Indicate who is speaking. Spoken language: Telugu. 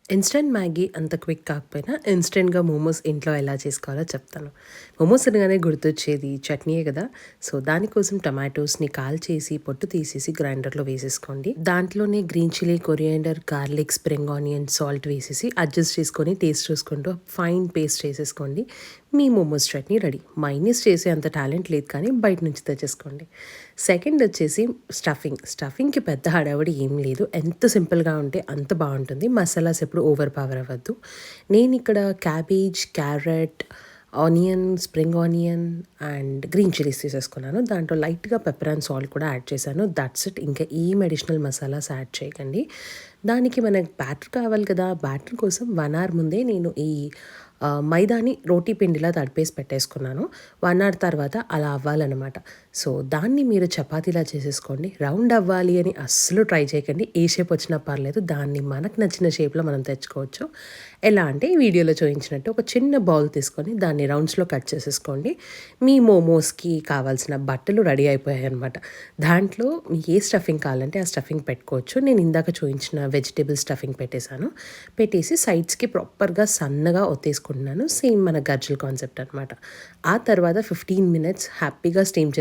Speaker 1: ఇన్‌స్టంట్ మ్యాగీ అంత క్విక్ కాకపోయినా, ఇన్‌స్టంట్‌గా మోమోస్ ఇంట్లో ఎలా చేసుకోవాలో చెప్తాను. మోమోస్ అనగానే గుర్తొచ్చేది చట్నీయే గదా! సో, దానికోసం టమాటోస్‌ని కాల్చేసి, పొట్టు తీసేసి గ్రైండర్‌లో వేసేసుకోండి. దాంట్లోనే green chilli, coriander, garlic, spring onion, salt వేసేసి అడ్జస్ట్ చేసుకొని టేస్ట్ చూసుకుంటూ ఫైన్ పేస్ట్ చేసేసుకోండి. మీ మోమోస్ చట్నీ రెడీ. మైనీస్ చేసే అంత టాలెంట్ లేదు కానీ బయట నుంచి తెచ్చేసుకోండి. సెకండ్ వచ్చేసి స్టఫింగ్‌కి పెద్ద హడావిడి ఏం లేదు. ఎంత సింపుల్‌గా ఉంటే అంత బావుంటుంది. మసాలాస్ ఎప్పుడు ఓవర్ పవర్ అవ్వద్దు. నేనిక్కడ cabbage, carrot, onion, spring onion and green chillies తీసేసుకున్నాను. దాంట్లో లైట్‌గా పెప్పర్ అండ్ సాల్ట్ కూడా యాడ్ చేశాను. That's it. ఇంకా ఏం అడిషనల్ మసాలాస్ యాడ్ చేయకండి. దానికి మనకు బ్యాటర్ కావాలి కదా! బ్యాటర్ కోసం 1 అవర్ ముందే నేను ఈ మైదాని రోటీ పిండిలా తడిపేసి పెట్టేసుకున్నాను. 1 అవర్ తర్వాత అలా అవ్వాలనమాట. సో, దాన్ని మీరు చపాతీలా చేసేసుకోండి. రౌండ్ అవ్వాలి అని అస్సలు ట్రై చేయకండి. ఏ షేప్ వచ్చినా పర్లేదు. దాన్ని మనకు నచ్చిన షేప్‌లో మనం తెచ్చుకోవచ్చు. ఎలా అంటే ఈ వీడియోలో చూయించినట్టు ఒక చిన్న బౌల్ తీసుకొని దాన్ని రౌండ్స్‌లో కట్ చేసేసుకోండి. మీ మోమోస్‌కి కావాల్సిన బట్టలు రెడీ అయిపోయాయనమాట. దాంట్లో మీకు ఏ స్టఫింగ్ కావాలంటే ఆ స్టఫింగ్ పెట్టుకోవచ్చు. నేను ఇందాక చూయించిన వెజిటబుల్ స్టఫింగ్ పెట్టేశాను. పెట్టేసి సైడ్స్‌కి ప్రాపర్‌గా సన్నగా ఒత్తేసుకుంటున్నాను. సేమ్ మన గర్జల కాన్సెప్ట్ అనమాట. ఆ తర్వాత 15 మినిట్స్ హ్యాపీగా స్టీమ్ చేసి